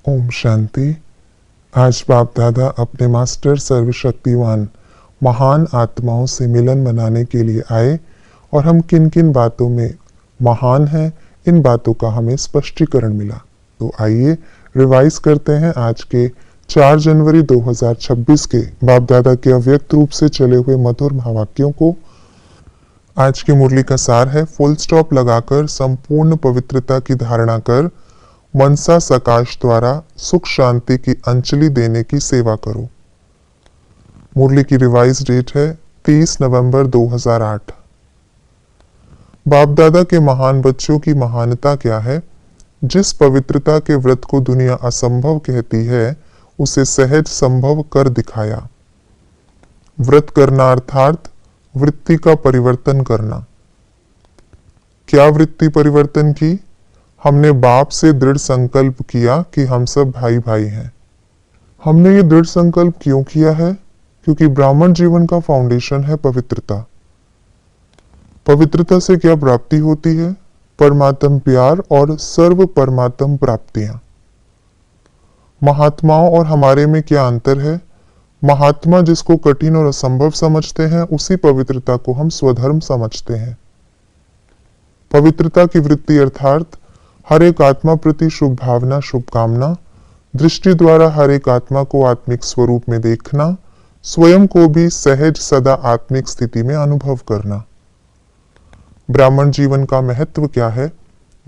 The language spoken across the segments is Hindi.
ओम शांति। आज बाप दादा अपने मास्टर सर्वशक्तिवान महान आत्माओं से मिलन मनाने के लिए आए और हम किन किन बातों में महान हैं, इन बातों का हमें स्पष्टीकरण मिला। तो आइए रिवाइज करते हैं आज के 4 जनवरी 2026 के बाप दादा के अव्यक्त रूप से चले हुए मधुर महावाक्यों को। आज की मुरली का सार है, फुल स्टॉप लगाकर संपूर्ण पवित्रता की धारणा कर मनसा सकाश द्वारा सुख शांति की अंजलि देने की सेवा करो। मुरली की रिवाइज डेट है 30 नवंबर 2008। बाप दादा के महान बच्चों की महानता क्या है? जिस पवित्रता के व्रत को दुनिया असंभव कहती है, उसे सहज संभव कर दिखाया। व्रत करना अर्थात वृत्ति का परिवर्तन करना। क्या वृत्ति परिवर्तन की? हमने बाप से दृढ़ संकल्प किया कि हम सब भाई भाई हैं। हमने ये दृढ़ संकल्प क्यों किया है? क्योंकि ब्राह्मण जीवन का फाउंडेशन है पवित्रता। पवित्रता से क्या प्राप्ति होती है? परमात्म प्यार और सर्व परमात्म प्राप्तियां। महात्माओं और हमारे में क्या अंतर है? महात्मा जिसको कठिन और असंभव समझते हैं, उसी पवित्रता को हम स्वधर्म समझते हैं। पवित्रता की वृत्ति अर्थात हर एक आत्मा प्रति शुभ भावना, शुभकामना, दृष्टि द्वारा हर एक आत्मा को आत्मिक स्वरूप में देखना, स्वयं को भी सहज सदा आत्मिक स्थिति में अनुभव करना। ब्राह्मण जीवन का महत्व क्या है?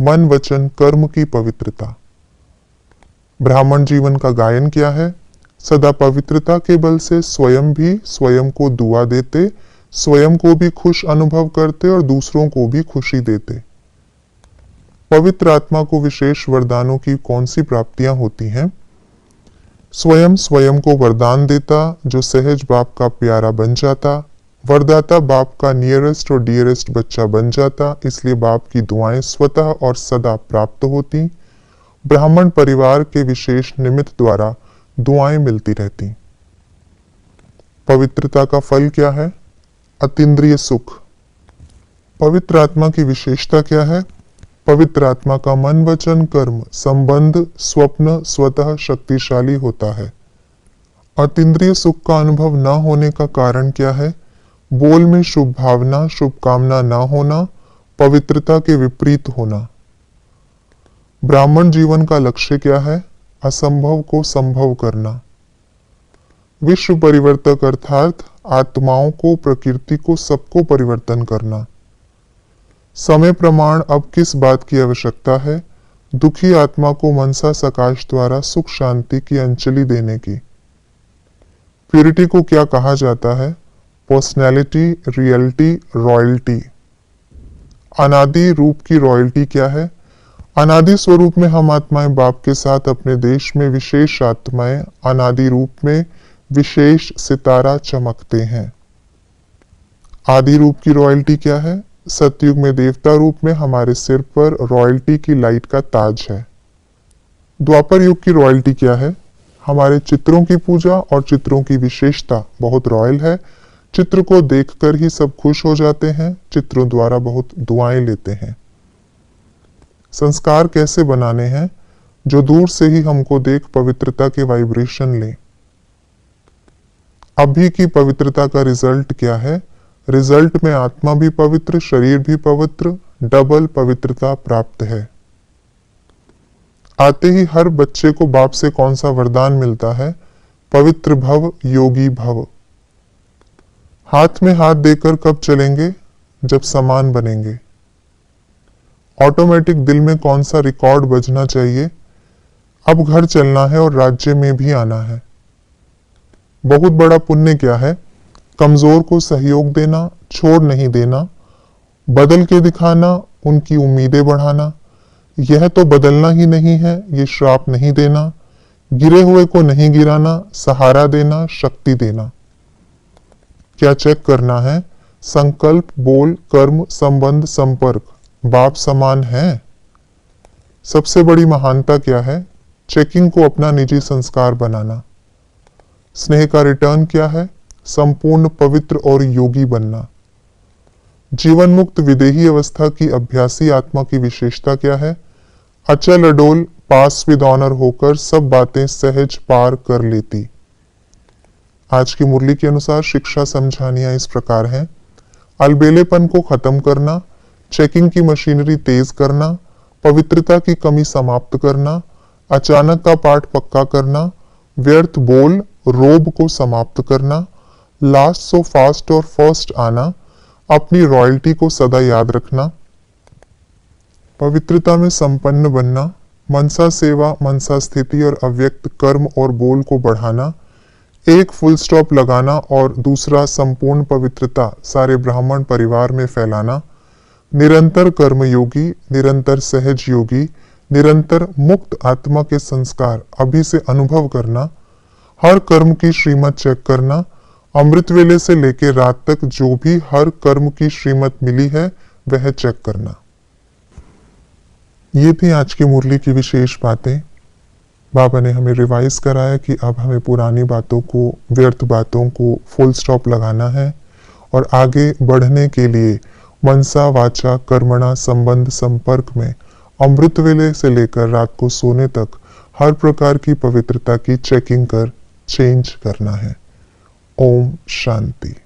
मन वचन कर्म की पवित्रता। ब्राह्मण जीवन का गायन क्या है? सदा पवित्रता के बल से स्वयं भी स्वयं को दुआ देते, स्वयं को भी खुश अनुभव करते और दूसरों को भी खुशी देते। पवित्र आत्मा को विशेष वरदानों की कौन सी प्राप्तियां होती हैं? स्वयं स्वयं को वरदान देता, जो सहज बाप का प्यारा बन जाता। वरदाता बाप का नियरेस्ट और डियरेस्ट बच्चा बन जाता, इसलिए बाप की दुआएं स्वतः और सदा प्राप्त होती। ब्राह्मण परिवार के विशेष निमित्त द्वारा दुआएं मिलती रहती। पवित्रता का फल क्या है? अतीन्द्रिय सुख। पवित्र आत्मा की विशेषता क्या है? पवित्र आत्मा का मन वचन कर्म संबंध स्वप्न स्वतः शक्तिशाली होता है। अतीन्द्रिय सुख का अनुभव न होने का कारण क्या है? बोल में शुभ भावना, शुभकामना न होना, पवित्रता के विपरीत होना। ब्राह्मण जीवन का लक्ष्य क्या है? असंभव को संभव करना। विश्व परिवर्तक अर्थात आत्माओं को, प्रकृति को, सबको परिवर्तन करना। समय प्रमाण अब किस बात की आवश्यकता है? दुखी आत्मा को मनसा सकाश द्वारा सुख शांति की अंजलि देने की। प्यूरिटी को क्या कहा जाता है? Personality, reality, royalty. अनादि रूप की रॉयल्टी क्या है? अनादि स्वरूप में हम आत्माएं बाप के साथ अपने देश में विशेष आत्माएं अनादि रूप में विशेष सितारा चमकते हैं। आदि रूप की रॉयल्टी क्या है? सतयुग में देवता रूप में हमारे सिर पर रॉयल्टी की लाइट का ताज है। द्वापर युग की रॉयल्टी क्या है? हमारे चित्रों की पूजा और चित्रों की विशेषता बहुत रॉयल है। चित्र को देखकर ही सब खुश हो जाते हैं, चित्रों द्वारा बहुत दुआएं लेते हैं। संस्कार कैसे बनाने हैं? जो दूर से ही हमको देख पवित्रता के वाइब्रेशन ले। अभी की पवित्रता का रिजल्ट क्या है? रिजल्ट में आत्मा भी पवित्र, शरीर भी पवित्र, डबल पवित्रता प्राप्त है। आते ही हर बच्चे को बाप से कौन सा वरदान मिलता है? पवित्र भव, योगी भव। हाथ में हाथ देकर कब चलेंगे? जब समान बनेंगे। ऑटोमेटिक दिल में कौन सा रिकॉर्ड बजना चाहिए? अब घर चलना है और राज्य में भी आना है। बहुत बड़ा पुण्य क्या है? कमजोर को सहयोग देना, छोड़ नहीं देना, बदल के दिखाना, उनकी उम्मीदें बढ़ाना। यह तो बदलना ही नहीं है, ये श्राप नहीं देना, गिरे हुए को नहीं गिराना, सहारा देना, शक्ति देना। क्या चेक करना है? संकल्प, बोल, कर्म, संबंध, संपर्क बाप समान है। सबसे बड़ी महानता क्या है? चेकिंग को अपना निजी संस्कार बनाना। स्नेह का रिटर्न क्या है? संपूर्ण पवित्र और योगी बनना। जीवन मुक्त विदेही अवस्था की अभ्यासी आत्मा की विशेषता क्या है? अचल अडोल पास विद ऑनर होकर सब बातें सहज पार कर लेती। आज की मुरली के अनुसार शिक्षा समझानियां इस प्रकार हैं। अलबेलेपन को खत्म करना, चेकिंग की मशीनरी तेज करना, पवित्रता की कमी समाप्त करना, अचानक का पाठ पक्का करना, व्यर्थ बोल रोब को समाप्त करना, लास्ट सो फास्ट और फर्स्ट आना, अपनी रॉयल्टी को सदा याद रखना, पवित्रता में संपन्न बनना, मनसा सेवा, मनसा स्थिति और अव्यक्त कर्म और बोल को बढ़ाना, एक फुल स्टॉप लगाना और दूसरा संपूर्ण पवित्रता सारे ब्राह्मण परिवार में फैलाना, निरंतर कर्मयोगी, निरंतर सहज योगी, निरंतर मुक्त आत्मा के संस्कार अभी से अनुभव करना, हर कर्म की श्रीमत चेक करना, अमृत वेले से लेकर रात तक जो भी हर कर्म की श्रीमत मिली है वह चेक करना। ये थी आज की मुरली की विशेष बातें। बाबा ने हमें रिवाइज कराया कि अब हमें पुरानी बातों को, व्यर्थ बातों को फुल स्टॉप लगाना है और आगे बढ़ने के लिए मनसा वाचा कर्मणा संबंध संपर्क में अमृत वेले से लेकर रात को सोने तक हर प्रकार की पवित्रता की चेकिंग कर चेंज करना है। ओम शांति।